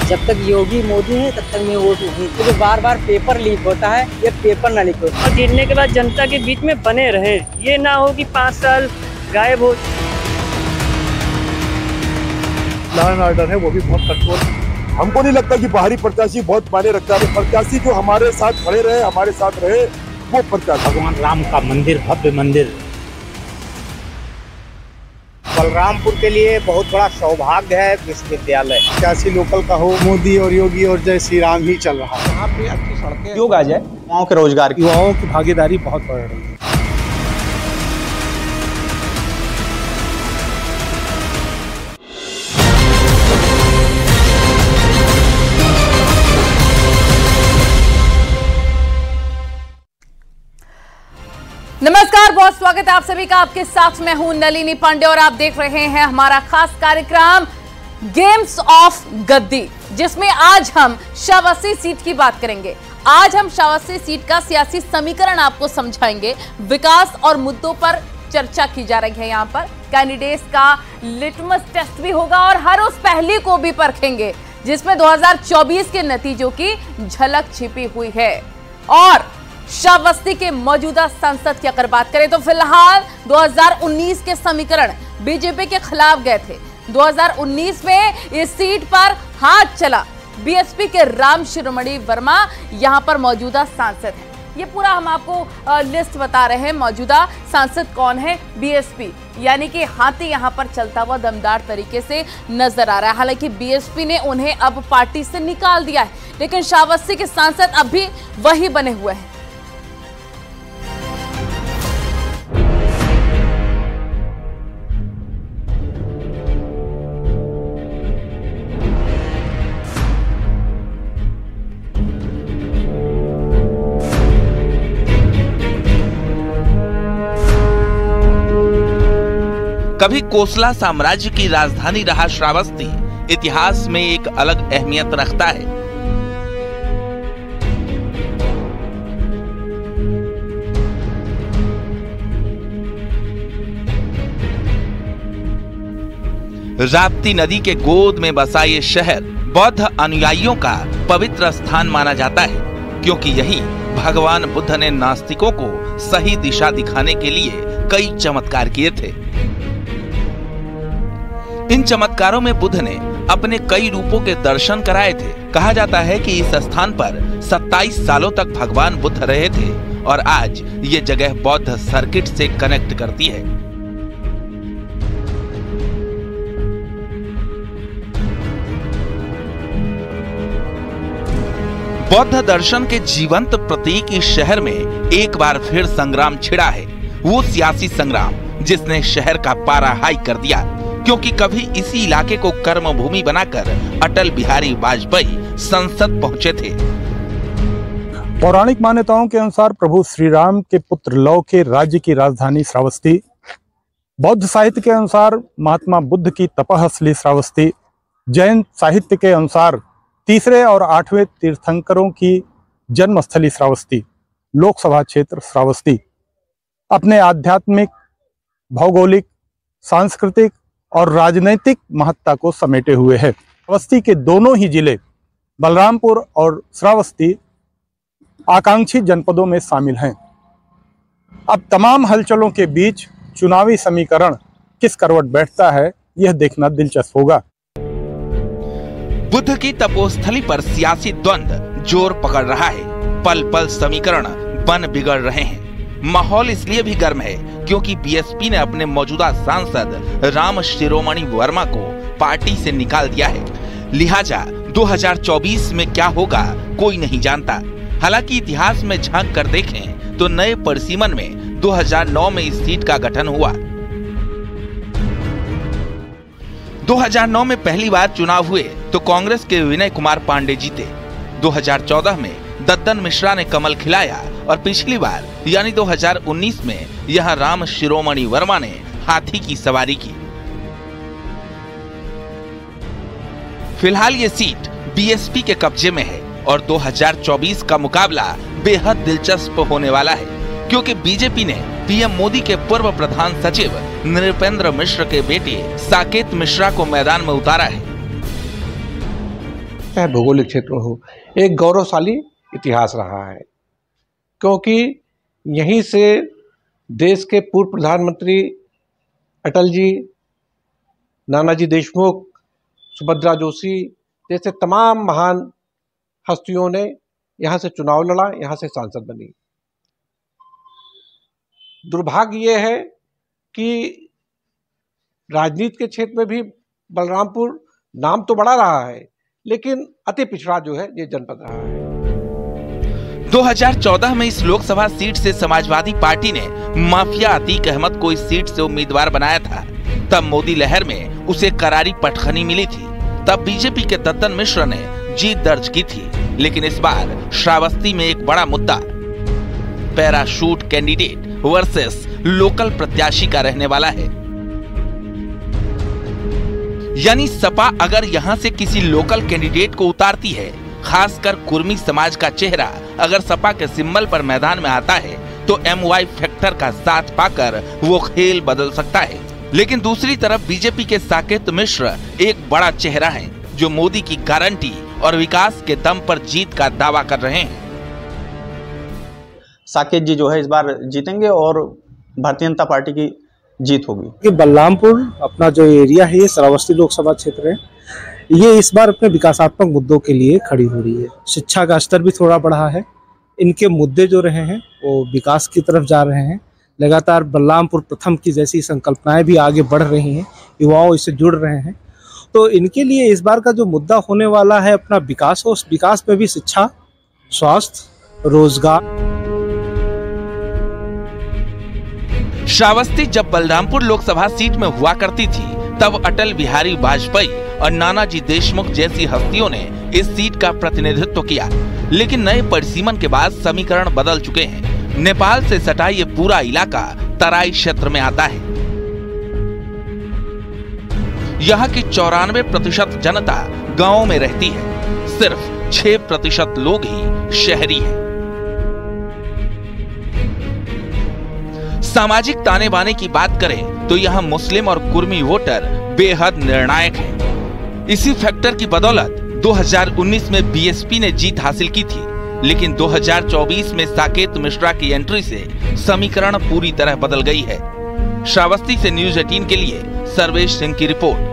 जब तक योगी मोदी है तब तक मैं वोट नहीं, क्योंकि बार बार पेपर लीक होता है, ये पेपर ना लीक हो और जीतने के बाद जनता के बीच में बने रहे, ये ना हो कि 5 साल गायब हो। लॉ एंड ऑर्डर है वो भी बहुत कंट्रोल। हमको नहीं लगता कि बाहरी प्रत्याशी बहुत मायने रखता है। प्रत्याशी जो हमारे साथ खड़े रहे, हमारे साथ रहे, वो प्रत्याशी। भगवान राम का मंदिर, भव्य मंदिर बलरामपुर के लिए बहुत बड़ा सौभाग्य है। विश्वविद्यालय 81 लोकल का हो, मोदी और योगी और जय श्री राम ही चल रहा है। यहाँ पे अच्छी सड़कें योग आ जाए, युवाओं के रोजगार की, युवाओं की भागीदारी बहुत बढ़ रही है। नमस्कार, बहुत स्वागत है आप सभी का। आपके साथ मैं हूं नलिनी पांडे और आप देख रहे हैं हमारा खास कार्यक्रम गेम्स ऑफ गद्दी, जिसमें आज हम शावसी सीट की बात करेंगे। आज हम शावसी सीट का सियासी समीकरण आपको समझाएंगे। विकास और मुद्दों पर चर्चा की जा रही है। यहाँ पर कैंडिडेट्स का लिटमस टेस्ट भी होगा और हर उस पहली को भी परखेंगे जिसमें 2024 के नतीजों की झलक छिपी हुई है। और श्रावस्ती के मौजूदा सांसद की अगर बात करें तो फिलहाल 2019 के समीकरण बीजेपी के खिलाफ गए थे। 2019 में इस सीट पर हाथ चला बीएसपी के राम शिरोमणि वर्मा यहां पर मौजूदा सांसद हैं। ये पूरा हम आपको लिस्ट बता रहे हैं। मौजूदा सांसद कौन है? बीएसपी, यानी कि हाथी यहां पर चलता हुआ दमदार तरीके से नजर आ रहा है। हालांकि बीएसपी ने उन्हें अब पार्टी से निकाल दिया है, लेकिन श्रावस्ती के सांसद अब भी वही बने हुए हैं। कभी कोसला साम्राज्य की राजधानी रहा श्रावस्ती इतिहास में एक अलग अहमियत रखता है। राप्ती नदी के गोद में बसा ये शहर बौद्ध अनुयायियों का पवित्र स्थान माना जाता है, क्योंकि यही भगवान बुद्ध ने नास्तिकों को सही दिशा दिखाने के लिए कई चमत्कार किए थे। इन चमत्कारों में बुद्ध ने अपने कई रूपों के दर्शन कराए थे। कहा जाता है कि इस स्थान पर 27 सालों तक भगवान बुद्ध रहे थे और आज ये जगह बौद्ध सर्किट से कनेक्ट करती है। बौद्ध दर्शन के जीवंत प्रतीक इस शहर में एक बार फिर संग्राम छिड़ा है। वो सियासी संग्राम जिसने शहर का पारा हाई कर दिया, क्योंकि कभी इसी इलाके को कर्म भूमि बनाकर अटल बिहारी वाजपेयी संसद पहुंचे थे। पौराणिक मान्यताओं के अनुसार प्रभु श्री राम के पुत्र लव के राज्य की राजधानी श्रावस्ती, बौद्ध साहित्य के अनुसार महात्मा बुद्ध की तपस्थली श्रावस्ती, जैन साहित्य के अनुसार तीसरे और 8वें तीर्थंकरों की जन्मस्थली श्रावस्ती, लोकसभा क्षेत्र श्रावस्ती अपने आध्यात्मिक, भौगोलिक, सांस्कृतिक और राजनैतिक महत्ता को समेटे हुए है। श्रावस्ती के दोनों ही जिले बलरामपुर और श्रावस्ती आकांक्षी जनपदों में शामिल हैं। अब तमाम हलचलों के बीच चुनावी समीकरण किस करवट बैठता है, यह देखना दिलचस्प होगा। बुद्ध की तपोस्थली पर सियासी द्वंद्व जोर पकड़ रहा है। पल पल समीकरण बन बिगड़ रहे हैं। माहौल इसलिए भी गर्म है क्योंकि बीएसपी ने अपने मौजूदा सांसद राम शिरोमणि वर्मा को पार्टी से निकाल दिया है। लिहाजा 2024 में क्या होगा कोई नहीं जानता। हालांकि इतिहास में झांक कर देखें तो नए परिसीमन में 2009 में इस सीट का गठन हुआ। 2009 में पहली बार चुनाव हुए तो कांग्रेस के विनय कुमार पांडे जीते। 2014 में दद्दन मिश्रा ने कमल खिलाया और पिछली बार यानी 2019 में यहां राम शिरोमणि वर्मा ने हाथी की सवारी की। फिलहाल ये सीट बीएसपी के कब्जे में है और 2024 का मुकाबला बेहद दिलचस्प होने वाला है, क्योंकि बीजेपी ने पीएम मोदी के पूर्व प्रधान सचिव नृपेंद्र मिश्र के बेटे साकेत मिश्रा को मैदान में उतारा है। चाहे भौगोलिक क्षेत्र हो, एक गौरवशाली इतिहास रहा है, क्योंकि यहीं से देश के पूर्व प्रधानमंत्री अटल जी, नानाजी देशमुख, सुभद्रा जोशी जैसे तमाम महान हस्तियों ने यहाँ से चुनाव लड़ा, यहाँ से सांसद बनी। दुर्भाग्य ये है कि राजनीति के क्षेत्र में भी बलरामपुर नाम तो बढ़ा रहा है, लेकिन अति पिछड़ा जो है ये जनपद रहा है। 2014 में इस लोकसभा सीट से समाजवादी पार्टी ने माफिया अतीक अहमद को इस सीट से उम्मीदवार बनाया था। तब मोदी लहर में उसे करारी पटखनी मिली थी। तब बीजेपी के दत्तन मिश्र ने जीत दर्ज की थी। लेकिन इस बार श्रावस्ती में एक बड़ा मुद्दा पैराशूट कैंडिडेट वर्सेस लोकल प्रत्याशी का रहने वाला है। यानी सपा अगर यहां से किसी लोकल कैंडिडेट को उतारती है, खासकर कुर्मी समाज का चेहरा अगर सपा के सिंबल पर मैदान में आता है, तो MY फैक्टर का साथ पाकर वो खेल बदल सकता है। लेकिन दूसरी तरफ बीजेपी के साकेत मिश्र एक बड़ा चेहरा है, जो मोदी की गारंटी और विकास के दम पर जीत का दावा कर रहे हैं। साकेत जी जो है इस बार जीतेंगे और भारतीय जनता पार्टी की जीत होगी। कि बलरामपुर अपना जो एरिया है, ये श्रावस्ती लोकसभा क्षेत्र है, ये इस बार अपने विकासात्मक मुद्दों के लिए खड़ी हो रही है। शिक्षा का स्तर भी थोड़ा बढ़ा है, इनके मुद्दे जो रहे हैं वो विकास की तरफ जा रहे हैं। लगातार बलरामपुर प्रथम की जैसी संकल्पनाएं भी आगे बढ़ रही हैं, युवाओं इससे जुड़ रहे हैं। तो इनके लिए इस बार का जो मुद्दा होने वाला है अपना विकास, उस विकास में भी शिक्षा, स्वास्थ्य, रोजगार। श्रावस्ती जब बलरामपुर लोकसभा सीट में हुआ करती थी, तब अटल बिहारी वाजपेयी और नानाजी देशमुख जैसी हस्तियों ने इस सीट का प्रतिनिधित्व किया। लेकिन नए परिसीमन के बाद समीकरण बदल चुके हैं। नेपाल से सटा ये पूरा इलाका तराई क्षेत्र में आता है। यहाँ की 94% जनता गांवों में रहती है, सिर्फ 6% लोग ही शहरी हैं। सामाजिक ताने बाने की बात करें तो यहाँ मुस्लिम और कुर्मी वोटर बेहद निर्णायक हैं। इसी फैक्टर की बदौलत 2019 में बीएसपी ने जीत हासिल की थी, लेकिन 2024 में साकेत मिश्रा की एंट्री से समीकरण पूरी तरह बदल गई है। श्रावस्ती से न्यूज 18 के लिए सर्वेश सिंह की रिपोर्ट।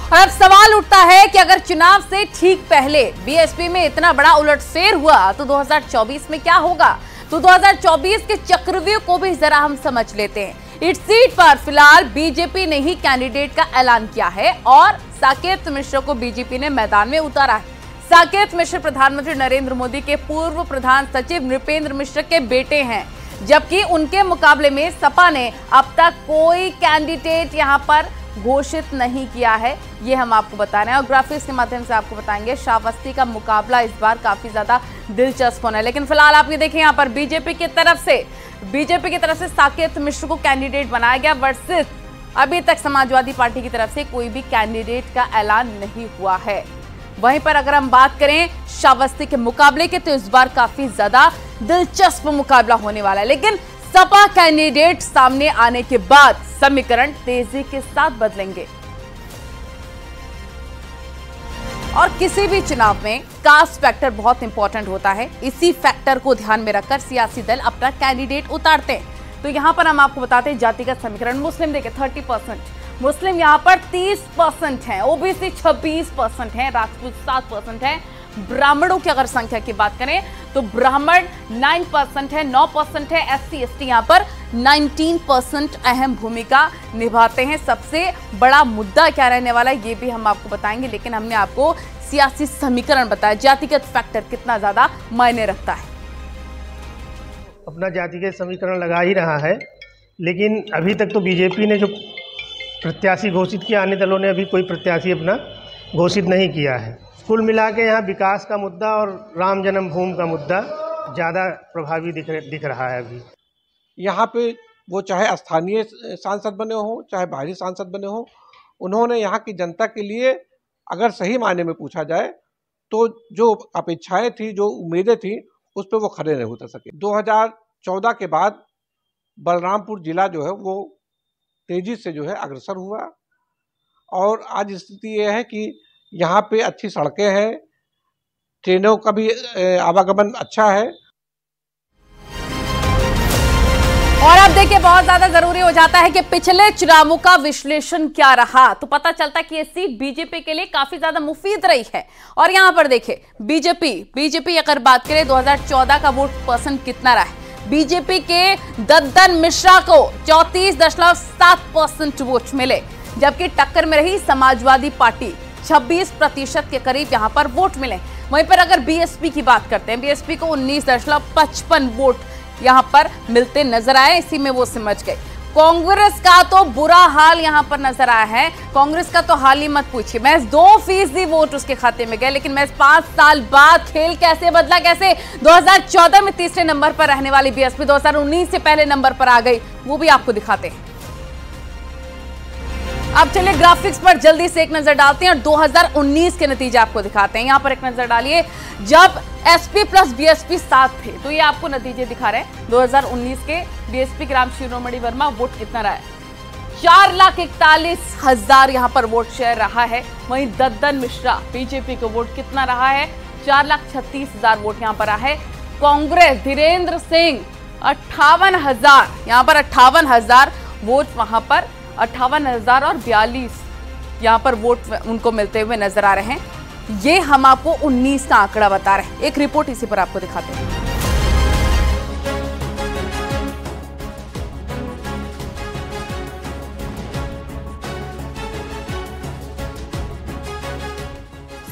और अब सवाल उठता है कि अगर चुनाव से ठीक पहले बीएसपी में इतना बड़ा उलटफेर हुआ तो 2024 में क्या होगा। तो 2024 के चक्रव्यूह को भी जरा हम समझ लेते हैं। इस सीट पर फिलहाल बीजेपी ने ही कैंडिडेट का ऐलान किया है और साकेत मिश्र को बीजेपी ने मैदान में उतारा है। साकेत मिश्र प्रधानमंत्री नरेंद्र मोदी के पूर्व प्रधान सचिव नृपेंद्र मिश्र के बेटे हैं, जबकि उनके मुकाबले में सपा ने अब तक कोई कैंडिडेट यहां पर घोषित नहीं किया है। ये हम आपको बता रहे हैं और ग्राफिक्स के माध्यम से आपको बताएंगे। श्रावस्ती का मुकाबला इस बार काफी ज्यादा दिलचस्प होना है। लेकिन फिलहाल आप ये देखें, यहाँ पर बीजेपी की तरफ से साकेत मिश्र को कैंडिडेट बनाया गया वर्सेस अभी तक समाजवादी पार्टी की तरफ से कोई भी कैंडिडेट का ऐलान नहीं हुआ है। वहीं पर अगर हम बात करें श्रावस्ती के मुकाबले के, तो इस बार काफी ज्यादा दिलचस्प मुकाबला होने वाला है। लेकिन सपा कैंडिडेट सामने आने के बाद समीकरण तेजी के साथ बदलेंगे और किसी भी चुनाव में कास्ट फैक्टर बहुत इंपॉर्टेंट होता है। इसी फैक्टर को ध्यान में रखकर सियासी दल अपना कैंडिडेट उतारते हैं। तो यहां पर हम आपको बताते हैं जातिगत समीकरण। मुस्लिम देखिए 30%, मुस्लिम यहां पर 30% है, ओबीसी 26% है, राजपूत 7% है। ब्राह्मणों की अगर संख्या की बात करें तो ब्राह्मण 9% है, 9% है। एससी एसटी यहां पर 19% अहम भूमिका निभाते हैं। सबसे बड़ा मुद्दा क्या रहने वाला है ये भी हम आपको बताएंगे, लेकिन हमने आपको सियासी समीकरण बताया, जातिगत फैक्टर कितना ज्यादा मायने रखता है। अपना जातिगत समीकरण लगा ही रहा है, लेकिन अभी तक तो बीजेपी ने जो प्रत्याशी घोषित किया, अन्य दलों ने अभी कोई प्रत्याशी अपना घोषित नहीं किया है। कुल मिला के यहाँ विकास का मुद्दा और राम जन्मभूमि का मुद्दा ज़्यादा प्रभावी दिख रहा है अभी। यहाँ पे वो चाहे स्थानीय सांसद बने हो चाहे बाहरी सांसद बने हो, उन्होंने यहाँ की जनता के लिए अगर सही मायने में पूछा जाए तो जो अपेक्षाएं थी, जो उम्मीदें थी, उस पर वो खड़े नहीं उतर सके। 2014 के बाद बलरामपुर जिला जो है वो तेजी से जो है अग्रसर हुआ और आज स्थिति ये है कि यहाँ पे अच्छी सड़कें हैं, ट्रेनों का भी आवागमन अच्छा है। और अब देखिए, बहुत ज्यादा जरूरी हो जाता है कि पिछले चुनावों का विश्लेषण क्या रहा, तो पता चलता है कि ये सीट बीजेपी के लिए काफी ज्यादा मुफीद रही है। और यहां पर देखिए, बीजेपी अगर बात करें 2014 का वोट परसेंट कितना रहा है, बीजेपी के दद्दन मिश्रा को 34.7% वोट मिले, जबकि टक्कर में रही समाजवादी पार्टी 26% के करीब यहां पर वोट मिले। वहीं पर अगर बीएसपी की बात करते हैं, बीएसपी को 19.55 वोट यहां पर मिलते नजर आए, इसी में वो समझ गए। कांग्रेस का तो बुरा हाल यहां पर नजर आया है, कांग्रेस का तो हाल ही मत पूछिए, महज 2% वोट उसके खाते में गए। लेकिन महज 5 साल बाद खेल कैसे बदला, कैसे 2014 में तीसरे नंबर पर रहने वाली बीएसपी 2019 से पहले नंबर पर आ गई, वो भी आपको दिखाते हैं। अब चलिए ग्राफिक्स पर जल्दी से एक नजर डालते हैं और 2019 के नतीजे आपको दिखाते हैं। यहां पर एक नजर डालिए, जब एसपी प्लस बीएसपी साथ थे तो ये आपको नतीजे दिखा रहे हैं। 2019 के बीएसपी ग्राम शिरोमणि वर्मा वोट कितना रहा है, 4,41,000 यहां पर वोट शेयर रहा है। वहीं दद्दन मिश्रा बीजेपी को वोट कितना रहा है, 4,36,000 वोट यहां पर रहा है। कांग्रेस धीरेन्द्र सिंह 58,000, यहां पर 58,000 वोट, वहां पर 58,000 और 42 यहां पर वोट उनको मिलते हुए नजर आ रहे हैं। ये हम आपको 19 का आंकड़ा बता रहे हैं, एक रिपोर्ट इसी पर आपको दिखाते हैं।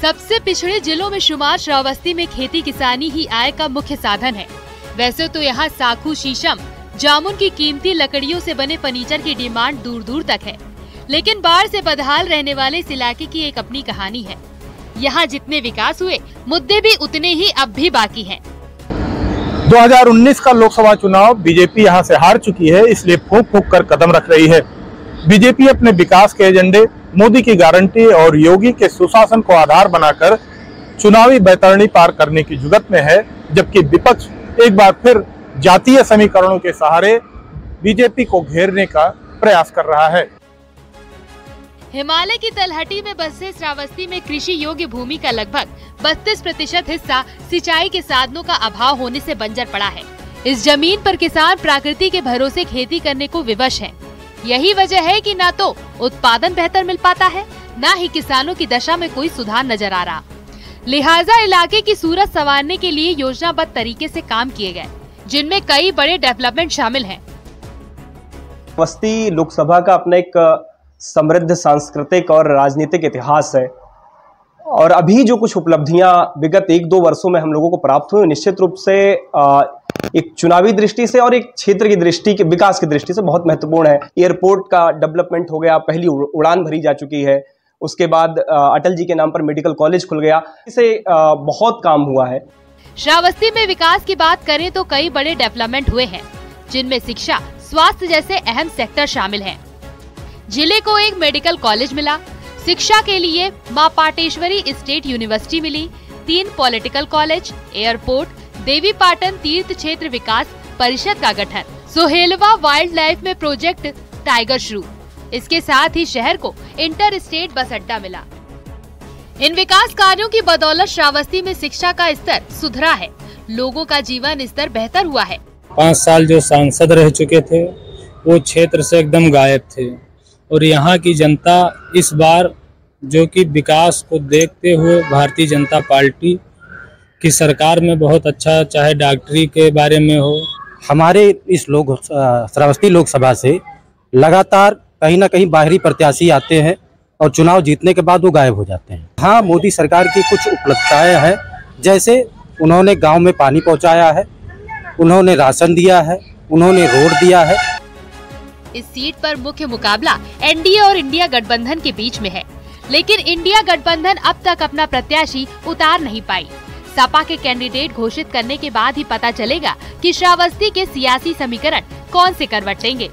सबसे पिछड़े जिलों में शुमार श्रावस्ती में खेती किसानी ही आय का मुख्य साधन है। वैसे तो यहाँ साखू, शीशम, जामुन की कीमती लकड़ियों से बने फर्नीचर की डिमांड दूर दूर तक है, लेकिन बाढ़ से बदहाल रहने वाले इस इलाके की एक अपनी कहानी है। यहाँ जितने विकास हुए, मुद्दे भी उतने ही अब भी बाकी हैं। 2019 का लोकसभा चुनाव बीजेपी यहाँ से हार चुकी है, इसलिए फूंक फूंक कर कदम रख रही है। बीजेपी अपने विकास के एजेंडे, मोदी की गारंटी और योगी के सुशासन को आधार बनाकर चुनावी बैतरणी पार करने की जुगत में है, जबकि विपक्ष एक बार फिर जातीय समीकरणों के सहारे बीजेपी को घेरने का प्रयास कर रहा है। हिमालय की तलहटी में बसे श्रावस्ती में कृषि योग्य भूमि का लगभग 32% हिस्सा सिंचाई के साधनों का अभाव होने से बंजर पड़ा है। इस जमीन पर किसान प्रकृति के भरोसे खेती करने को विवश हैं। यही वजह है कि न तो उत्पादन बेहतर मिल पाता है, न ही किसानों की दशा में कोई सुधार नजर आ रहा। लिहाजा इलाके की सूरत संवारने के लिए योजनाबद्ध तरीके से काम किए गए, जिनमें कई बड़े डेवलपमेंट शामिल हैं। श्रावस्ती लोकसभा का अपना एक समृद्ध सांस्कृतिक और राजनीतिक इतिहास है, और अभी जो कुछ उपलब्धियां विगत 1-2 वर्षों में हम लोगों को प्राप्त हुई, निश्चित रूप से एक चुनावी दृष्टि से और एक क्षेत्र की दृष्टि के विकास की दृष्टि से बहुत महत्वपूर्ण है। एयरपोर्ट का डेवलपमेंट हो गया, पहली उड़ान भरी जा चुकी है, उसके बाद अटल जी के नाम पर मेडिकल कॉलेज खुल गया, इससे बहुत काम हुआ है। श्रावस्ती में विकास की बात करें तो कई बड़े डेवलपमेंट हुए हैं, जिनमें शिक्षा, स्वास्थ्य जैसे अहम सेक्टर शामिल हैं। जिले को एक मेडिकल कॉलेज मिला, शिक्षा के लिए मां पाटेश्वरी स्टेट यूनिवर्सिटी मिली, 3 political college, airport, Devi Patan तीर्थ क्षेत्र विकास परिषद का गठन, सोहेलवा वाइल्ड लाइफ में प्रोजेक्ट टाइगर शुरू। इसके साथ ही शहर को इंटर स्टेट बस अड्डा मिला। इन विकास कार्यों की बदौलत श्रावस्ती में शिक्षा का स्तर सुधरा है, लोगों का जीवन स्तर बेहतर हुआ है। 5 साल जो सांसद रह चुके थे वो क्षेत्र से एकदम गायब थे, और यहाँ की जनता इस बार जो कि विकास को देखते हुए भारतीय जनता पार्टी की सरकार में बहुत अच्छा, चाहे डॉक्टरी के बारे में हो। हमारे इस श्रावस्ती लोकसभा से लगातार कहीं ना कहीं बाहरी प्रत्याशी आते हैं और चुनाव जीतने के बाद वो गायब हो जाते हैं। हाँ, मोदी सरकार की कुछ उपलब्धियां हैं, जैसे उन्होंने गांव में पानी पहुंचाया है, उन्होंने राशन दिया है, उन्होंने रोड दिया है। इस सीट पर मुख्य मुकाबला एनडीए और इंडिया गठबंधन के बीच में है, लेकिन इंडिया गठबंधन अब तक अपना प्रत्याशी उतार नहीं पाई। सपा के कैंडिडेट घोषित करने के बाद ही पता चलेगा कि श्रावस्ती के सियासी समीकरण कौन से करवट लेंगे।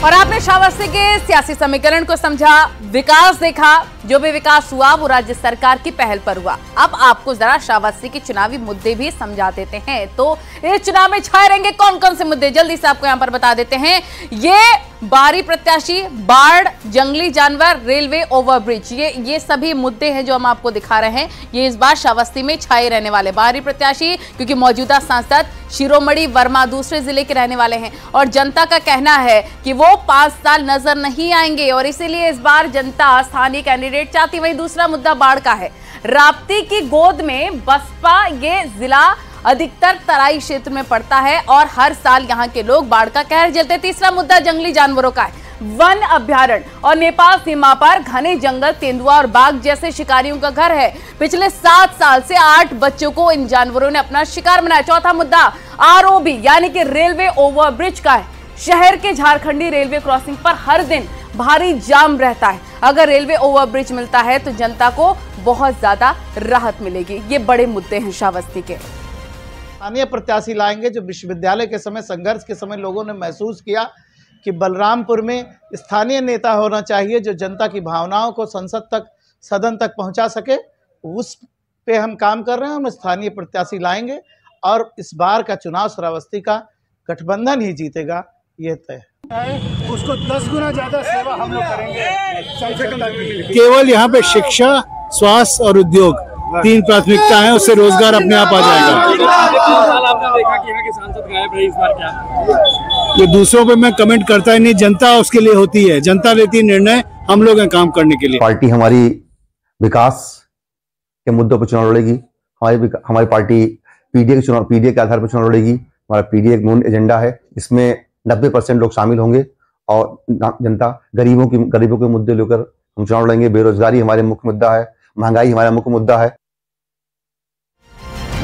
और आपने श्रावस्ती के सियासी समीकरण को समझा, विकास देखा, जो भी विकास हुआ वो राज्य सरकार की पहल पर हुआ। अब आपको जरा श्रावस्ती के चुनावी मुद्दे भी समझा देते हैं। तो इस चुनाव में छाए रहेंगे कौन कौन से मुद्दे, जल्दी से आपको यहाँ पर बता देते हैं। ये बाहरी प्रत्याशी, बाढ़, जंगली जानवर, रेलवे ओवरब्रिज, ये सभी मुद्दे हैं जो हम आपको दिखा रहे हैं। ये इस बार श्रावस्ती में छाए रहने वाले बाहरी प्रत्याशी, क्योंकि मौजूदा सांसद शिरोमणि वर्मा दूसरे जिले के रहने वाले हैं और जनता का कहना है कि वो 5 साल नजर नहीं आएंगे और इसीलिए इस बार जनता स्थानीय कैंडिडेट चाहती। वहीं दूसरा मुद्दा बाढ़ का है। राप्ती की गोद में बसपा, ये जिला अधिकतर तराई क्षेत्र में पड़ता है और हर साल यहाँ के लोग बाढ़ का कहर झेलते। तीसरा मुद्दा जंगली जानवरों का है। वन अभ्यारण्य और नेपाल सीमा पर घने जंगल, तेंदुआ और बाघ जैसे शिकारियों का घर है। पिछले 7 साल से 8 बच्चों को इन जानवरों ने अपना शिकार बनाया। चौथा मुद्दा आरओबी यानी कि रेलवे ओवरब्रिज का है। शहर के झारखंडी रेलवे क्रॉसिंग पर हर दिन भारी जाम रहता है। अगर रेलवे ओवरब्रिज मिलता है तो जनता को बहुत ज्यादा राहत मिलेगी। ये बड़े मुद्दे हैं श्रावस्ती के। स्थानीय प्रत्याशी लाएंगे। जो विश्वविद्यालय के समय, संघर्ष के समय लोगों ने महसूस किया कि बलरामपुर में स्थानीय नेता होना चाहिए जो जनता की भावनाओं को संसद तक, सदन तक पहुंचा सके। उस पे हम काम कर रहे हैं। हम स्थानीय प्रत्याशी लाएंगे और इस बार का चुनाव श्रावस्ती का गठबंधन ही जीतेगा, ये तय है। उसको 10 गुना ज्यादा सेवा हम लोग करेंगे। केवल यहाँ पे शिक्षा, स्वास्थ्य और उद्योग 3 प्राथमिकता है, उससे रोजगार अपने आप आ जाएगा। आपने देखा कि यहाँ के सांसद गायब रहे इस बार, क्या ये दूसरों पे मैं कमेंट करता ही नहीं, जनता उसके लिए होती है, जनता लेती है निर्णय, हम लोग हैं काम करने के लिए। पार्टी हमारी विकास के मुद्दों पर चुनाव लड़ेगी। हमारी पार्टी पीडीए के आधार पर चुनाव लड़ेगी। हमारा पीडीए एक मूल एजेंडा है, इसमें 90% लोग शामिल होंगे और जनता गरीबों के मुद्दे लेकर हम चुनाव लड़ेंगे। बेरोजगारी हमारे मुख्य मुद्दा है, महंगाई हमारा मुख्य मुद्दा है।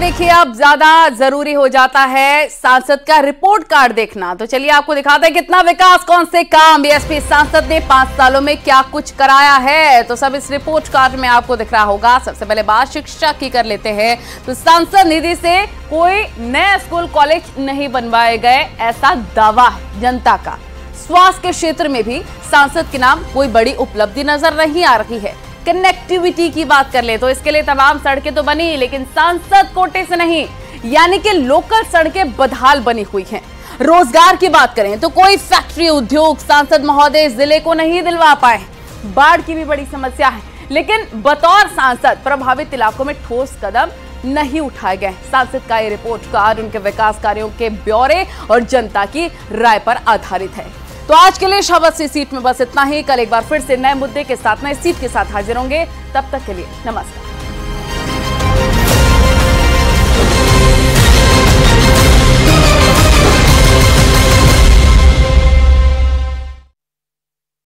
देखिए, अब ज्यादा जरूरी हो जाता है सांसद का रिपोर्ट कार्ड देखना। तो चलिए आपको दिखाते हैं कितना विकास, कौन से काम बीएसपी सांसद ने 5 सालों में क्या कुछ कराया है। तो सब इस रिपोर्ट कार्ड में आपको दिख रहा होगा। सबसे पहले बात शिक्षा की कर लेते हैं। तो सांसद निधि से कोई नए स्कूल कॉलेज नहीं बनवाए गए, ऐसा दावा है जनता का। स्वास्थ्य के क्षेत्र में भी सांसद के नाम कोई बड़ी उपलब्धि नजर नहीं आ रही है। कनेक्टिविटी की बात कर ले तो इसके लिए तमाम सड़कें तो बनी, लेकिन सांसद कोटे से नहीं, यानी कि लोकल सड़कें बदहाल बनी हुई हैं। रोजगार की बात करें तो कोई फैक्ट्री, उद्योग सांसद महोदय जिले को नहीं दिलवा पाए। बाढ़ की भी बड़ी समस्या है, लेकिन बतौर सांसद प्रभावित इलाकों में ठोस कदम नहीं उठाए गए। सांसद का ये रिपोर्ट कार्ड उनके विकास कार्यों के ब्यौरे और जनता की राय पर आधारित है। तो आज के लिए श्रावस्ती सीट में बस इतना ही। कल एक बार फिर से नए मुद्दे के साथ, नए सीट के साथ हाजिर होंगे। तब तक के लिए नमस्कार।